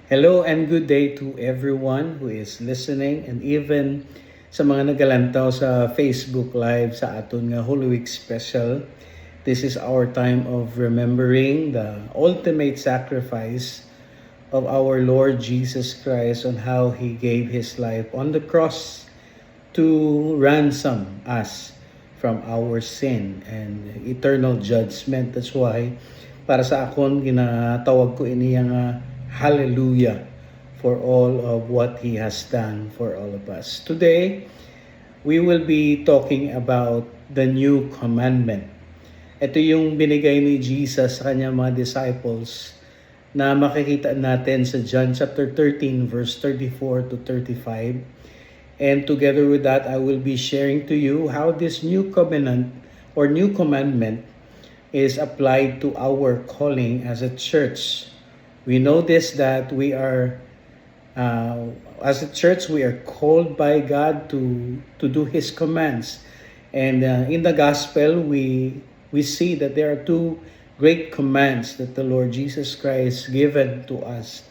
Hello and good day to everyone who is listening and even sa mga nagalantaw sa Facebook Live sa aton nga Holy Week Special. This is our time of remembering the ultimate sacrifice of our Lord Jesus Christ on how He gave His life on the cross to ransom us from our sin and eternal judgment. That's why para sa akon ginatawag ko ini nga hallelujah for all of what He has done for all of us. Today, we will be talking about the new commandment. Ito yung binigay ni Jesus sa kanyang mga disciples na makikita natin sa John chapter 13 verse 34 to 35. And together with that, I will be sharing to you how this new covenant or new commandment is applied to our calling as a church. We know this that we are, as a church, we are called by God to do His commands. And in the gospel, we see that there are two great commands that the Lord Jesus Christ given to us.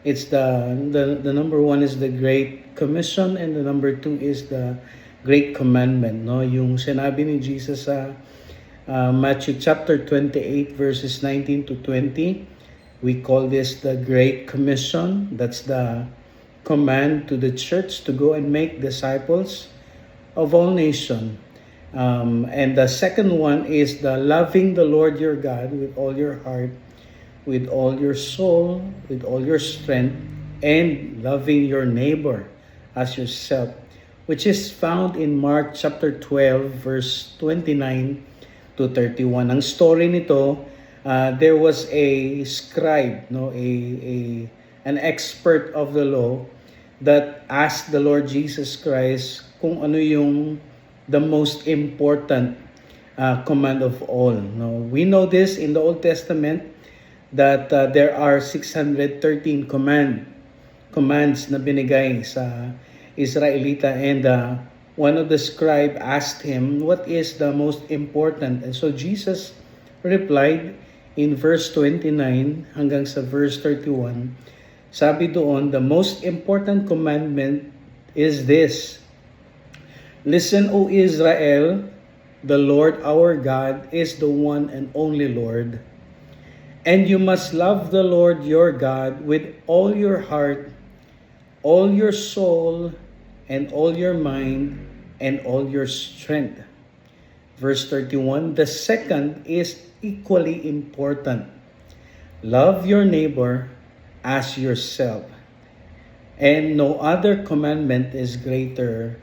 It's the number one is the Great Commission, and the number two is the Great Commandment. No, yung sinabi ni Jesus sa Matthew chapter 28 verses 19 to 20. We call this the Great Commission. That's the command to the church to go and make disciples of all nations. And the second one is the loving the Lord your God with all your heart, with all your soul, with all your strength, and loving your neighbor as yourself, which is found in Mark chapter 12 verse 29 to 31. Ang story nito, there was a scribe, an expert of the law that asked the Lord Jesus Christ kung ano yung the most important command of all. No, we know this in the Old Testament that there are 613 commands na binigay sa Israelita, and one of the scribe asked him what is the most important, and so Jesus replied in verse 29 hanggang sa verse 31, sabi doon, the most important commandment is this: Listen, O Israel, the Lord our God is the one and only Lord, and you must love the Lord your God with all your heart, all your soul, and all your mind, and all your strength. Verse 31, the second is equally important. Love your neighbor as yourself. And no other commandment is greater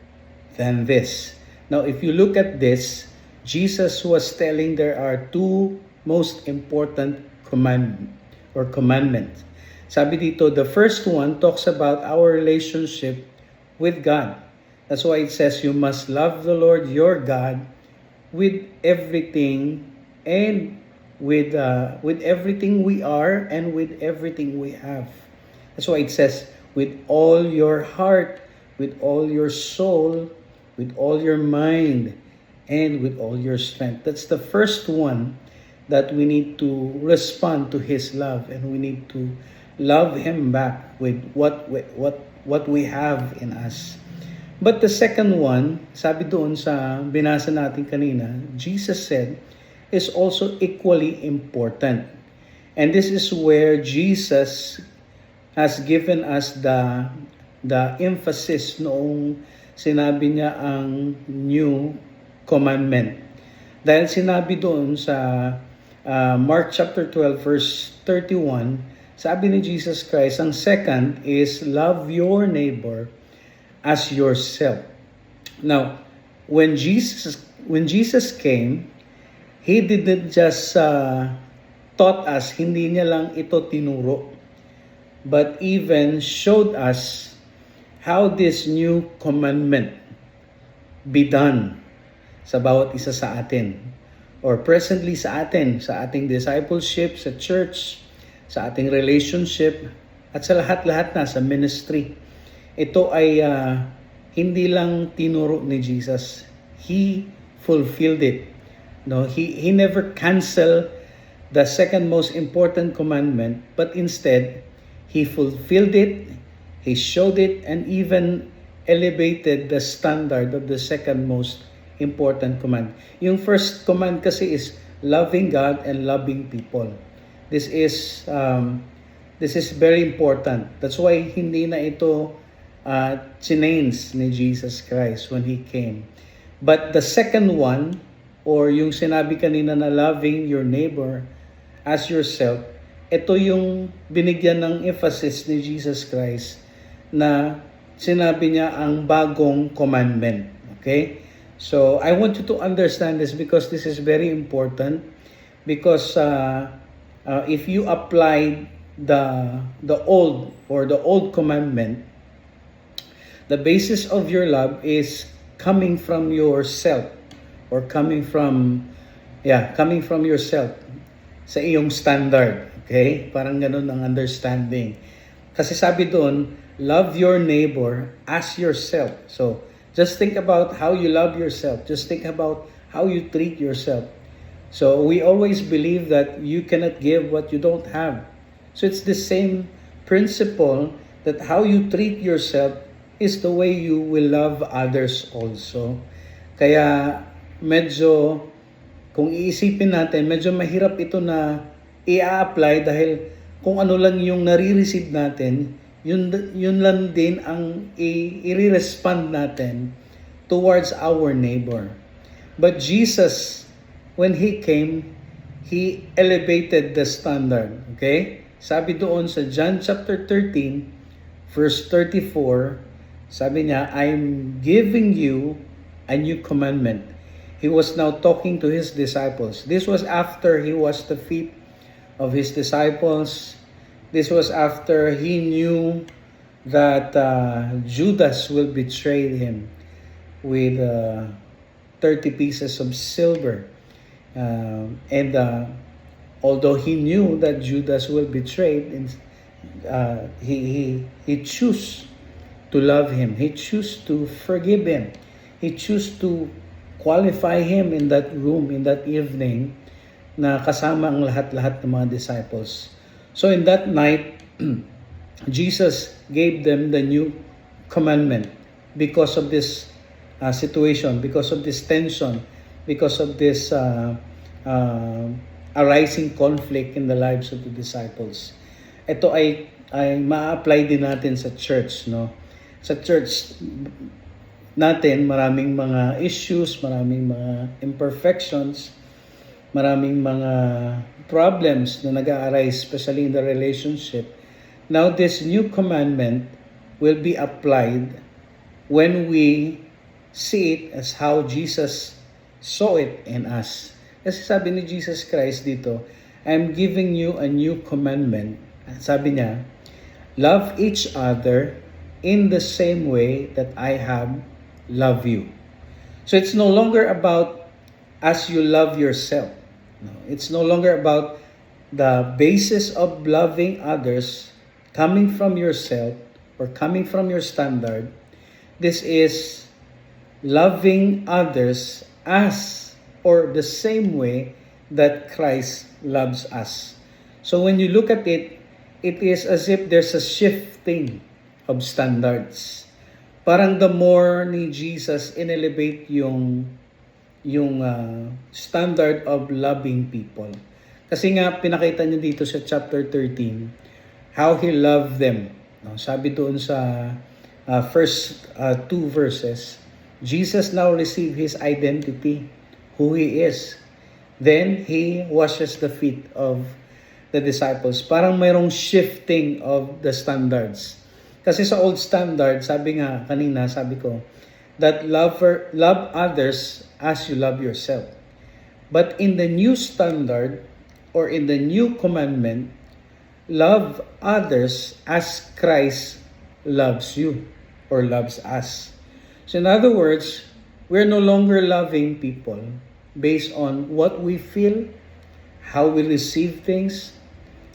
than this. Now, if you look at this, Jesus was telling there are two most important commandments. Sabi dito, the first one talks about our relationship with God. That's why it says you must love the Lord your God with everything and with everything we are and with everything we have. That's why it says with all your heart, with all your soul, with all your mind, and with all your strength. That's the first one that we need to respond to His love, and we need to love Him back with what we have in us. But the second one, sabi doon sa binasa natin kanina, Jesus said, is also equally important. And this is where Jesus has given us the emphasis noong sinabi niya ang new commandment. Dahil sinabi doon sa Mark chapter 12 verse 31, sabi ni Jesus Christ, ang second is love your neighbor as yourself. Now, when Jesus came, He didn't just taught us, hindi niya lang ito tinuro, but even showed us how this new commandment be done sa bawat isa sa atin, or presently sa atin, sa ating discipleship, sa church, sa ating relationship, at sa lahat-lahat na sa ministry. Ito ay hindi lang tinuro ni Jesus. He fulfilled it. No, he never canceled the second most important commandment, but instead, He fulfilled it, He showed it, and even elevated the standard of the second most important command. Yung first command kasi is loving God and loving people. This is very important. That's why hindi na ito chinains ni Jesus Christ when He came. But the second one, or yung sinabi kanina na loving your neighbor as yourself, ito yung binigyan ng emphasis ni Jesus Christ na sinabi niya ang bagong commandment. Okay? So, I want you to understand this because this is very important, because if you apply the old commandment, the basis of your love is coming from yourself, or coming from yourself sa iyong standard. Okay? Parang ganun ang understanding. Kasi sabi doon, love your neighbor as yourself. So, just think about how you love yourself. Just think about how you treat yourself. So, we always believe that you cannot give what you don't have. So, it's the same principle that how you treat yourself is the way you will love others also. Kaya, medyo, kung iisipin natin, medyo mahirap ito na i-apply dahil kung ano lang yung nare-receive natin, yun lang din ang i-respond natin towards our neighbor. But Jesus, when He came, He elevated the standard. Okay? Sabi doon sa John chapter 13, verse 34, sabi niya, I'm giving you a new commandment. He was now talking to His disciples. This was after He washed the feet of His disciples. This was after He knew that Judas will betray Him with 30 pieces of silver. And although He knew that Judas will betray Him, he chose to love Him. He chose to forgive Him. He chose to qualify Him in that room, in that evening, na kasama ang lahat-lahat ng mga disciples. So in that night, Jesus gave them the new commandment because of this situation, because of this tension, because of this arising conflict in the lives of the disciples. Ito ay ma-apply din natin sa church, no? Sa church natin, maraming mga issues, maraming mga imperfections, maraming mga problems na nag-a-arise, especially in the relationship. Now, this new commandment will be applied when we see it as how Jesus saw it in us. Kasi sabi ni Jesus Christ dito, I'm giving you a new commandment. Sabi niya, love each other in the same way that I have loved you. So it's no longer about as you love yourself. No, it's no longer about the basis of loving others coming from yourself or coming from your standard. This is loving others as or the same way that Christ loves us. So when you look at it, it is as if there's a shifting of standards. Parang the more ni Jesus inelevate yung standard of loving people. Kasi nga pinakita niya dito sa chapter 13 how He loved them. No, sabi doon sa first two verses, Jesus now received His identity, who He is. Then He washes the feet of the disciples. Parang mayroong shifting of the standards. Kasi sa old standard, sabi nga kanina, sabi ko, that love others as you love yourself. But in the new standard, or in the new commandment, love others as Christ loves you, or loves us. So in other words, we're no longer loving people based on what we feel, how we receive things,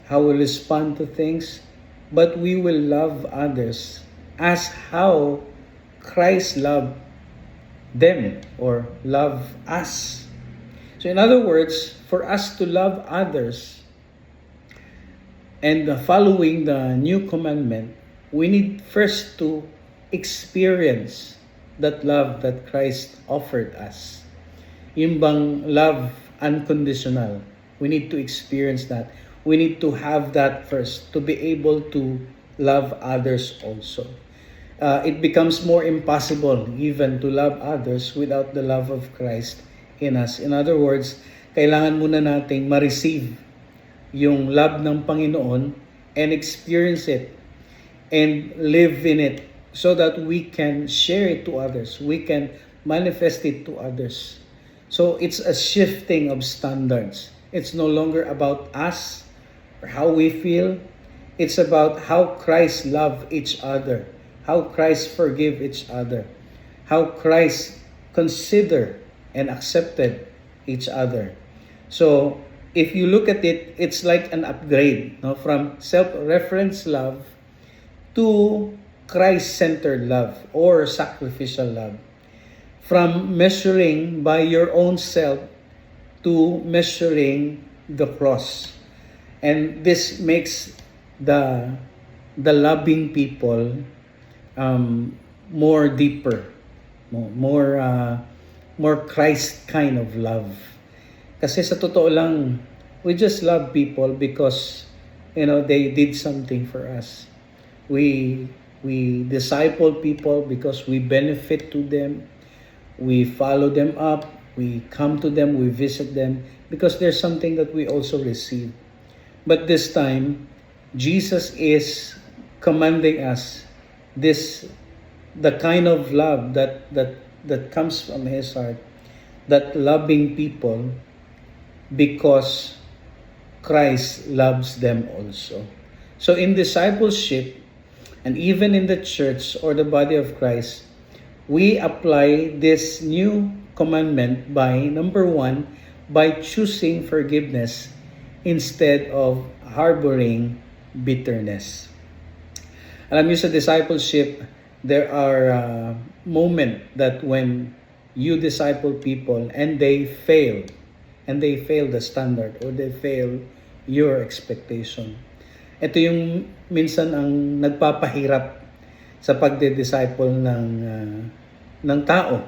how we respond to things, but we will love others as how Christ loved them or love us. So, So in other words, for us to love others, And following the new commandment, we need first to experience that love that Christ offered us. Yung bang love unconditional. We need to experience that. We need to have that first to be able to love others also. It becomes more impossible even to love others without the love of Christ in us. In other words, kailangan muna nating ma-receive yung love ng Panginoon and experience it and live in it so that we can share it to others. We can manifest it to others. So it's a shifting of standards. It's no longer about us or how we feel. It's about how Christ loved each other, how Christ forgave each other, how Christ considered and accepted each other. So if you look at it, it's like an upgrade, no? From self-reference love to Christ-centered love or sacrificial love. From measuring by your own self to measuring the cross. And this makes the loving people more deeper, more Christ kind of love. Kasi sa totoo lang, we just love people because they did something for us. We disciple people because we benefit to them. We follow them up. We come to them. We visit them because there's something that we also receive. But this time, Jesus is commanding us the kind of love that comes from His heart, that loving people because Christ loves them also. So in discipleship, and even in the church or the body of Christ, we apply this new commandment by, number one, by choosing forgiveness instead of harboring bitterness. Alam niyo, sa discipleship, there are moments that when you disciple people and they fail the standard or they fail your expectation. Ito yung minsan ang nagpapahirap sa pagde-disciple ng tao,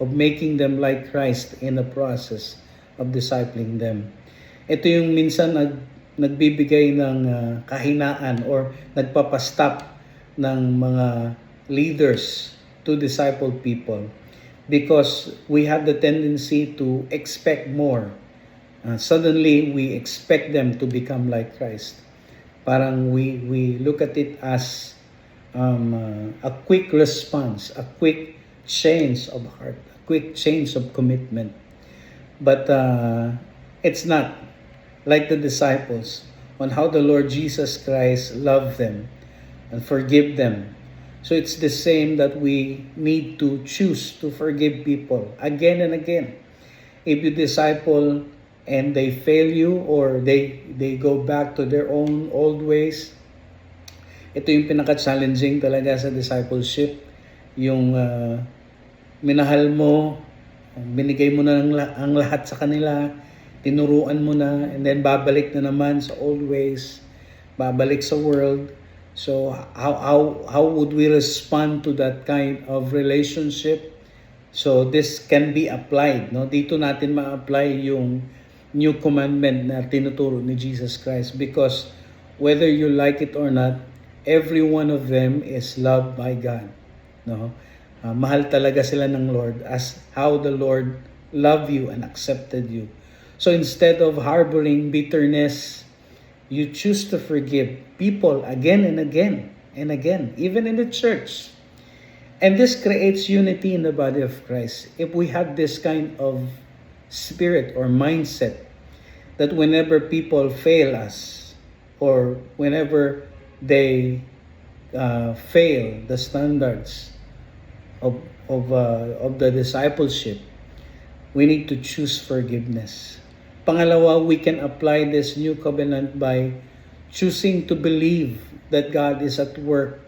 of making them like Christ in the process of discipling them. Ito yung minsan nagbibigay ng kahinaan or nagpapastop ng mga leaders to disciple people because we have the tendency to expect more. Suddenly, we expect them to become like Christ. Parang we look at it as a quick response, a quick change of heart, a quick change of commitment. But it's not like the disciples on how the Lord Jesus Christ loved them and forgive them. So it's the same that we need to choose to forgive people again and again. If you disciple and they fail you or they go back to their own old ways, ito yung pinaka-challenging talaga sa discipleship. Yung minahal mo, binigay mo na ang lahat sa kanila, tinuruan mo na, and then babalik na naman sa old ways, babalik sa world. So how would we respond to that kind of relationship? So this can be applied, no? Dito natin ma-apply yung new commandment na tinuturo ni Jesus Christ, because whether you like it or not, every one of them is loved by God, no? Mahal talaga sila ng Lord as how the Lord loved you and accepted you. So instead of harboring bitterness, you choose to forgive people again and again and again, even in the church. And this creates unity in the body of Christ. If we have this kind of spirit or mindset that whenever people fail us or whenever they fail the standards of the discipleship, we need to choose forgiveness. Pangalawa, we can apply this new covenant by choosing to believe that God is at work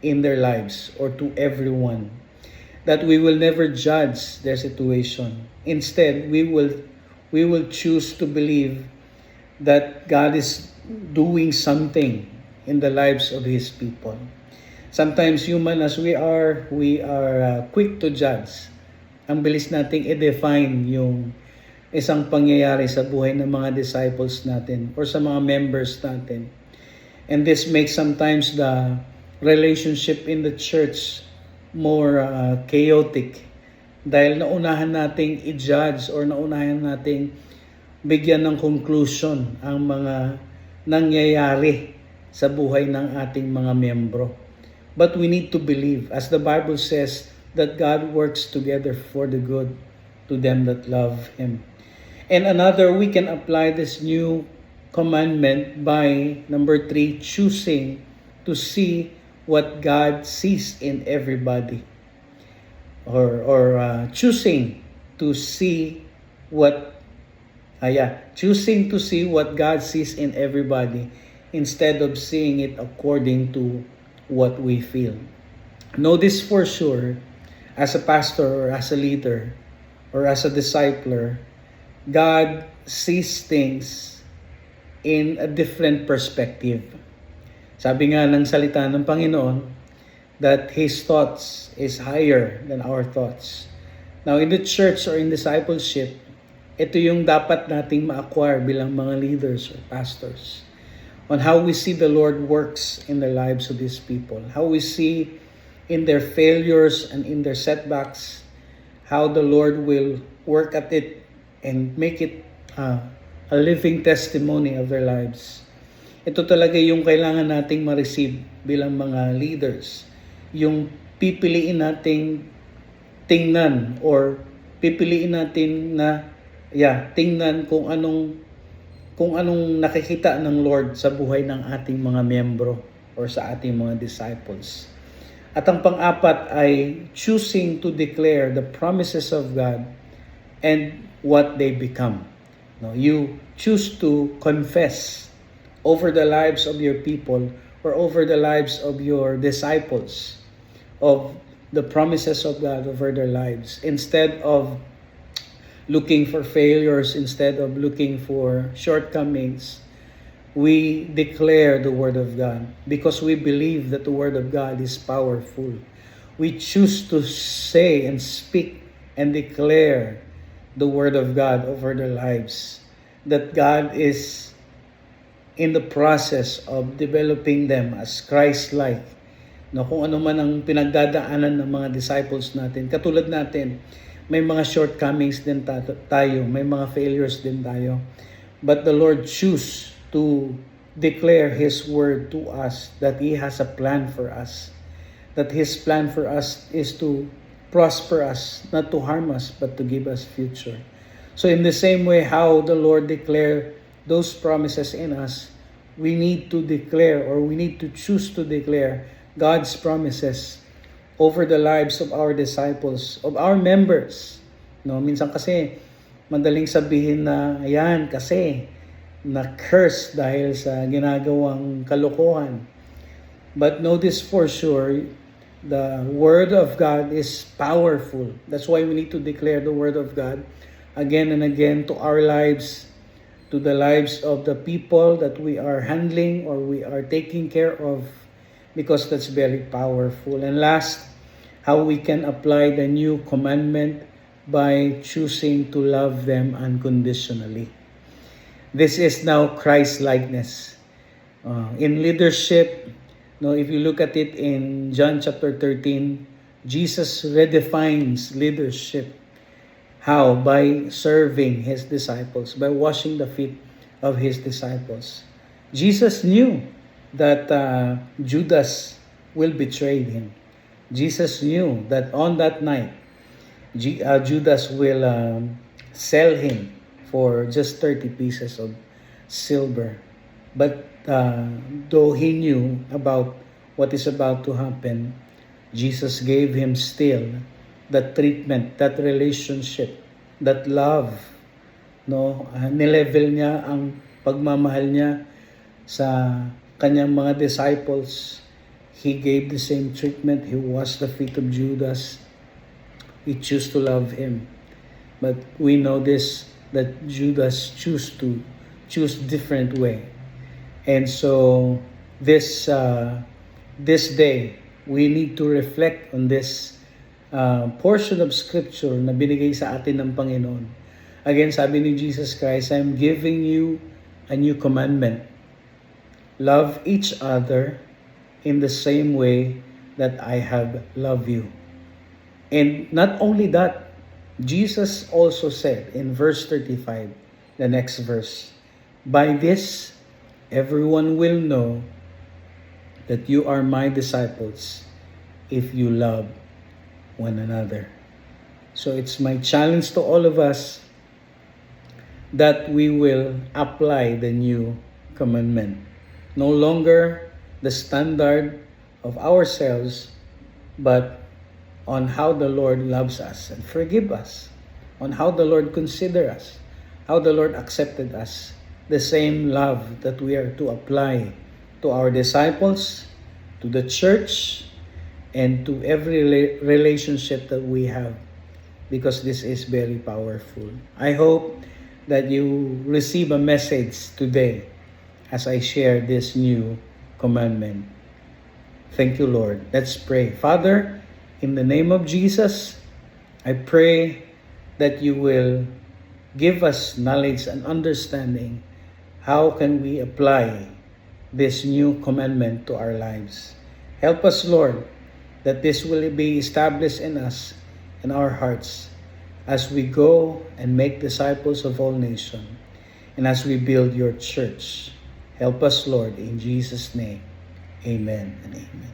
in their lives or to everyone. That we will never judge their situation. Instead, we will choose to believe that God is doing something in the lives of His people. Sometimes human as we are quick to judge. Ang bilis nating i-define yung isang pangyayari sa buhay ng mga disciples natin or sa mga members natin. And this makes sometimes the relationship in the church more chaotic dahil naunahan nating i-judge or naunahan nating bigyan ng conclusion ang mga nangyayari sa buhay ng ating mga miyembro. But we need to believe, as the Bible says, that God works together for the good to them that love Him. And another, we can apply this new commandment by, number 3, choosing to see what God sees in everybody. Or choosing to see choosing to see what God sees in everybody instead of seeing it according to what we feel. Know this for sure, as a pastor or as a leader or as a discipler, God sees things in a different perspective. Sabi nga ng salita ng Panginoon that His thoughts is higher than our thoughts. Now in the church or in discipleship, ito yung dapat nating ma-acquire bilang mga leaders or pastors, on how we see the Lord works in the lives of His people, how we see in their failures and in their setbacks, how the Lord will work at it and make it a living testimony of their lives. Ito talaga yung kailangan nating ma-receive bilang mga leaders. Yung pipiliin nating tingnan or pipiliin natin na tingnan kung anong nakikita ng Lord sa buhay ng ating mga miyembro or sa ating mga disciples. At ang pang-apat ay choosing to declare the promises of God and what they become. No, you choose to confess over the lives of your people or over the lives of your disciples of the promises of God over their lives, instead of looking for failures, instead of looking for shortcomings. We declare the Word of God because we believe that the Word of God is powerful. We choose to say and speak and declare the Word of God over their lives, that God is in the process of developing them as Christ-like. No, kung ano man ang pinagdadaanan ng mga disciples natin, katulad natin, may mga shortcomings din tayo, may mga failures din tayo. But the Lord choose to declare His Word to us, that He has a plan for us, that His plan for us is to prosper us, not to harm us, but to give us future. So in the same way how the Lord declared those promises in us, we need to declare, or we need to choose to declare God's promises over the lives of our disciples, of our members. No, minsan kasi madaling sabihin na ayan kasi na-curse dahil sa ginagawang kalokohan. But know this for sure, the Word of God is powerful. That's why we need to declare the Word of God again and again to our lives, to the lives of the people that we are handling or we are taking care of, because that's very powerful. And last, how we can apply the new commandment by choosing to love them unconditionally. This is now Christ-likeness. In leadership, no, if you look at it in John chapter 13, Jesus redefines leadership. How? By serving His disciples, by washing the feet of His disciples. Jesus knew that Judas will betray Him. Jesus knew that on that night, Judas will sell Him for just 30 pieces of silver. But though He knew about what is about to happen, Jesus gave him still that treatment, that relationship, that love. No, nilevel niya ang pagmamahal niya sa kanyang mga disciples. He gave the same treatment. He washed the feet of Judas. He chose to love him. But we know this, that Judas choose different way. And so this day, we need to reflect on this portion of scripture na binigay sa atin ng Panginoon. Again, sabi ni Jesus Christ, I'm giving you a new commandment. Love each other in the same way that I have loved you. And not only that, Jesus also said in verse 35, the next verse, by this, everyone will know that you are my disciples if you love one another. So it's my challenge to all of us that we will apply the new commandment. No longer the standard of ourselves, but on how the Lord loves us and forgive us, on how the Lord consider us, how the Lord accepted us, the same love that we are to apply to our disciples, to the church, and to every relationship that we have, because this is very powerful. I hope that you receive a message today as I share this new commandment. Thank you, Lord. Let's pray. Father, in the name of Jesus, I pray that you will give us knowledge and understanding. How can we apply this new commandment to our lives? Help us, Lord, that this will be established in us, in our hearts, as we go and make disciples of all nations, and as we build your church. Help us, Lord, in Jesus' name. Amen and amen.